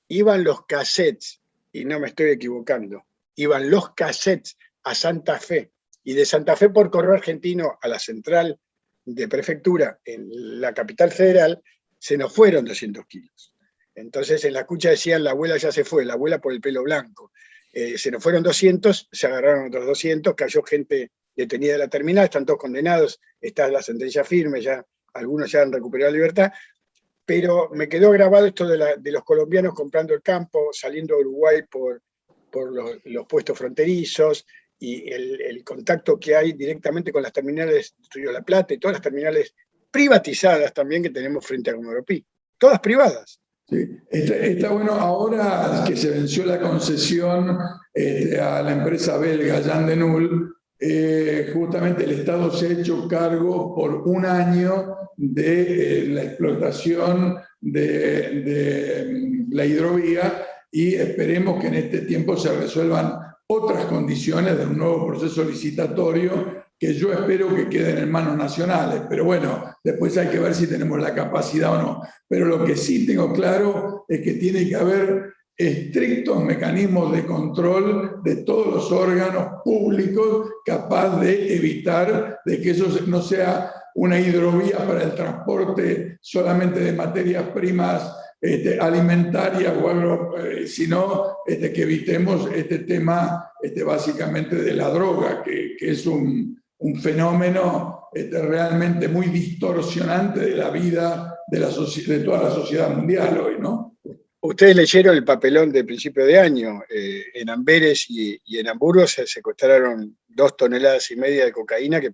iban los cassettes, y no me estoy equivocando, iban los cassettes a Santa Fe, y de Santa Fe por correo argentino a la central de prefectura en la capital federal, se nos fueron 200 kilos. Entonces en la escucha decían, la abuela ya se fue, la abuela por el pelo blanco. Se nos fueron 200, se agarraron otros 200, cayó gente detenida de la terminal, están todos condenados, está la sentencia firme, ya algunos ya han recuperado la libertad, pero me quedó grabado esto de los colombianos comprando el campo, saliendo de Uruguay por los puestos fronterizos, y el contacto que hay directamente con las terminales de Río de la Plata y todas las terminales privatizadas también que tenemos frente a Comodoro Pi, todas privadas. Sí. Está bueno, ahora que se venció la concesión a la empresa belga Jan de Null, justamente el Estado se ha hecho cargo por 1 año de la explotación de la hidrovía, y esperemos que en este tiempo se resuelvan otras condiciones de un nuevo proceso licitatorio que yo espero que queden en manos nacionales. Pero bueno, después hay que ver si tenemos la capacidad o no. Pero lo que sí tengo claro es que tiene que haber estrictos mecanismos de control de todos los órganos públicos capaz de evitar de que eso no sea una hidrovía para el transporte solamente de materias primas alimentarias o algo, sino que evitemos este tema básicamente de la droga, que es un fenómeno realmente muy distorsionante de la vida de toda la sociedad mundial hoy, ¿no? Ustedes leyeron el papelón de principio de año. En Amberes y en Hamburgo se secuestraron 2,5 toneladas de cocaína que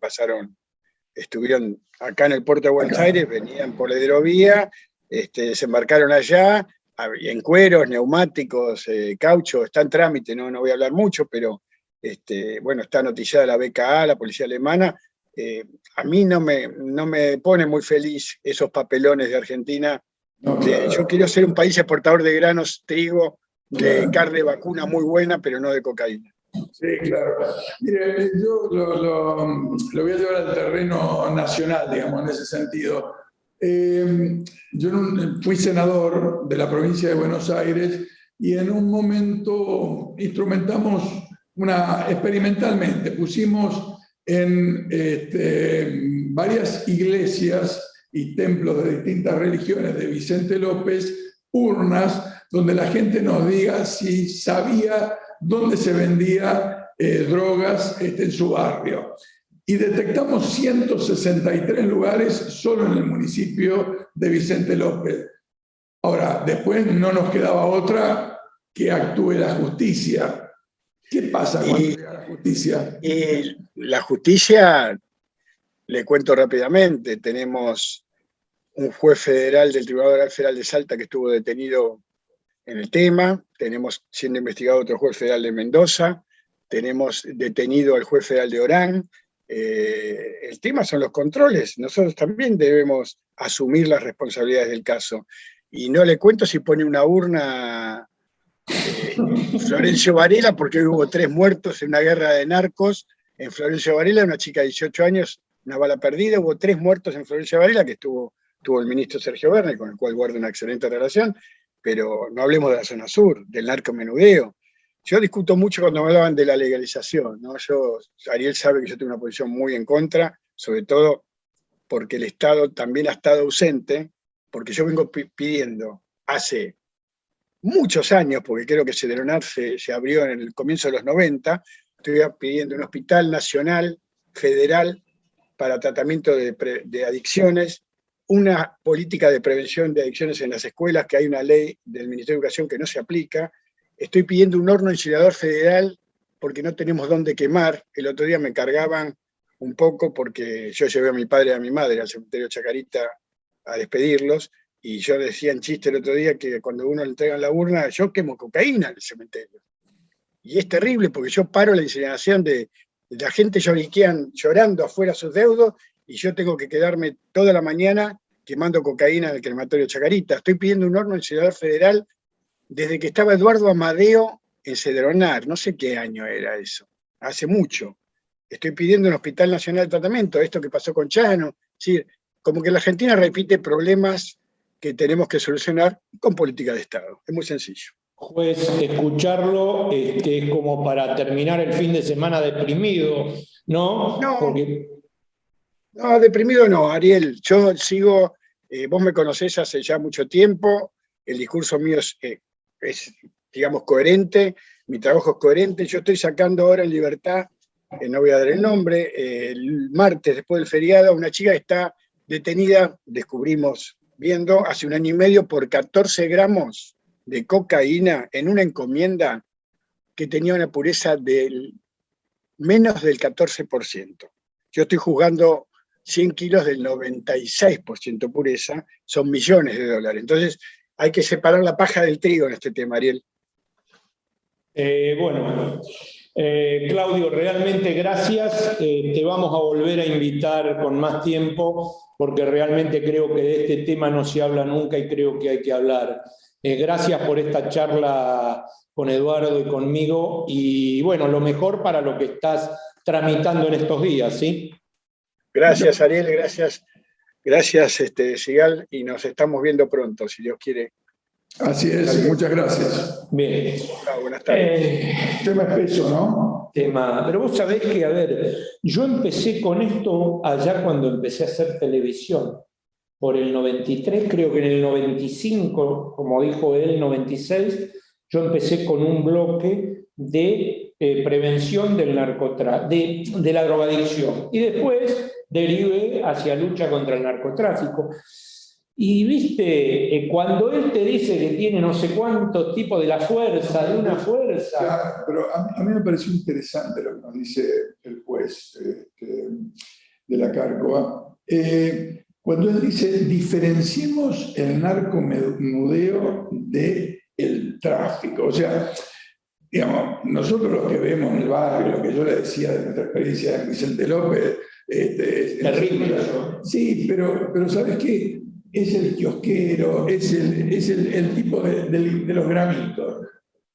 estuvieron acá en el puerto de Buenos Aires, venían por la hidrovía, desembarcaron allá, en cueros, neumáticos, caucho, está en trámite, no voy a hablar mucho, pero Bueno, está noticiada la BKA, la policía alemana. A mí no me pone muy feliz esos papelones de Argentina. No, claro. Yo quiero ser un país exportador de granos, trigo, de Claro. carne vacuna muy buena, pero no de cocaína. Sí, claro. Mire, yo lo voy a llevar al terreno nacional, digamos, en ese sentido. Yo fui senador de la provincia de Buenos Aires y en un momento instrumentamos experimentalmente, pusimos en varias iglesias y templos de distintas religiones de Vicente López urnas donde la gente nos diga si sabía dónde se vendía drogas en su barrio. Y detectamos 163 lugares solo en el municipio de Vicente López. Ahora, después no nos quedaba otra que actúe la justicia. ¿Qué pasa cuando llega la justicia? Y la justicia, le cuento rápidamente, tenemos un juez federal del Tribunal Federal de Salta que estuvo detenido en el tema, tenemos siendo investigado otro juez federal de Mendoza, tenemos detenido al juez federal de Orán. El tema son los controles, nosotros también debemos asumir las responsabilidades del caso. Y no le cuento si pone una urna Florencio Varela, porque hoy hubo 3 muertos en una guerra de narcos en Florencio Varela, una chica de 18 años, una bala perdida, hubo 3 muertos en Florencio Varela, que tuvo el ministro Sergio Verne, con el cual guardo una excelente relación, pero no hablemos de la zona sur, del narcomenudeo. Yo discuto mucho cuando me hablaban de la legalización, ¿no? Ariel sabe que yo tengo una posición muy en contra, sobre todo porque el Estado también ha estado ausente, porque yo vengo pidiendo hace muchos años, porque creo que Cedronar se abrió en el comienzo de los 90, estoy pidiendo un hospital nacional, federal, para tratamiento de adicciones, una política de prevención de adicciones en las escuelas, que hay una ley del Ministerio de Educación que no se aplica. Estoy pidiendo un horno incinerador federal porque no tenemos dónde quemar. El otro día me cargaban un poco porque yo llevé a mi padre y a mi madre al cementerio Chacarita a despedirlos, y yo decía en chiste el otro día que cuando uno le entregan la urna, yo quemo cocaína en el cementerio. Y es terrible porque yo paro la incineración de la gente llorando afuera sus deudos, y yo tengo que quedarme toda la mañana quemando cocaína en el crematorio Chacarita. Estoy pidiendo un horno incinerador federal desde que estaba Eduardo Amadeo en Cedronar, no sé qué año era eso, hace mucho. Estoy pidiendo un hospital nacional de tratamiento, esto que pasó con Chano. Es decir, como que la Argentina repite problemas que tenemos que solucionar con política de Estado. Es muy sencillo. Juez, escucharlo es como para terminar el fin de semana deprimido, ¿no? No. Porque... No, deprimido no, Ariel. Yo sigo, vos me conocés hace ya mucho tiempo, el discurso mío es, digamos, coherente, mi trabajo es coherente. Yo estoy sacando ahora en libertad, no voy a dar el nombre, el martes después del feriado, una chica que está detenida, descubrimos viendo, hace 1 año y medio por 14 gramos de cocaína en una encomienda que tenía una pureza del menos del 14%. Yo estoy juzgando 100 kilos del 96% pureza, son millones de dólares. Entonces, hay que separar la paja del trigo en este tema, Ariel. Bueno, Claudio, realmente gracias. Te vamos a volver a invitar con más tiempo, porque realmente creo que de este tema no se habla nunca y creo que hay que hablar. Gracias por esta charla con Eduardo y conmigo, y bueno, lo mejor para lo que estás tramitando en estos días, ¿sí? Gracias, Ariel, gracias, Sigal, y nos estamos viendo pronto, si Dios quiere. Así es, muchas gracias. Bien. Buenas tardes. Tema espeso, ¿no? Pero vos sabés que, a ver, yo empecé con esto allá cuando empecé a hacer televisión, por el 93, creo que en el 95, como dijo él, 96, yo empecé con un bloque de prevención del de la drogadicción, y después derivé hacia lucha contra el narcotráfico. Y viste, cuando él te dice que tiene no sé cuántos tipos de la fuerza, de una fuerza... Claro, pero a mí me pareció interesante lo que nos dice el juez de la Cárcova. Cuando él dice, diferenciemos el narcomenudeo del tráfico. O sea, digamos, nosotros lo que vemos en el barrio, lo que yo le decía de nuestra experiencia en Vicente López, Terrible eso. sí, pero ¿sabes qué? Es el kiosquero, es el tipo de los gramitos.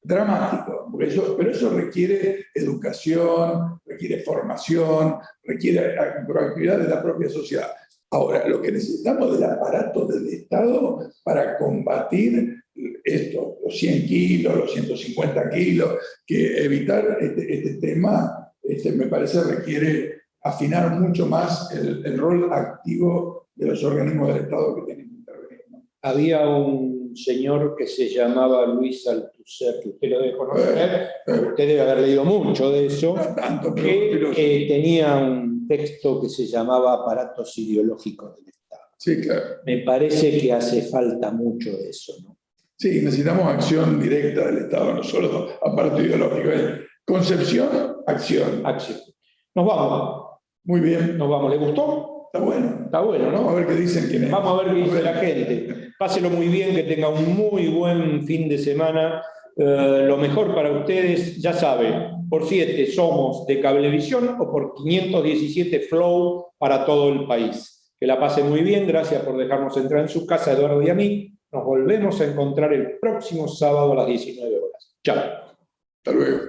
Dramático, pero eso requiere educación, requiere formación, requiere proactividad de la propia sociedad. Ahora, lo que necesitamos del aparato del Estado para combatir esto, los 100 kilos, los 150 kilos, que evitar este tema, me parece requiere afinar mucho más el rol activo de los organismos del Estado que tienen que intervenir, ¿no? Había un señor que se llamaba Luis Althusser, que usted lo debe conocer, usted debe haber leído mucho de eso, No tanto, pero que tenía un texto que se llamaba Aparatos Ideológicos del Estado. sí, claro. Me parece que hace falta mucho de eso, ¿no? Sí, necesitamos acción directa del Estado, no solo aparato ideológico. Concepción, acción. Acción. Nos vamos. Muy bien. Nos vamos. ¿Le gustó? Está bueno. Está bueno, ¿no? Vamos a ver qué dicen quiénes. Vamos a ver qué dice la gente. Páselo muy bien, que tenga un muy buen fin de semana. Lo mejor para ustedes, ya saben, por 7 somos de Cablevisión o por 517 Flow para todo el país. Que la pase muy bien, gracias por dejarnos entrar en su casa, Eduardo y a mí. Nos volvemos a encontrar el próximo sábado a las 19 horas. Chao. Hasta luego.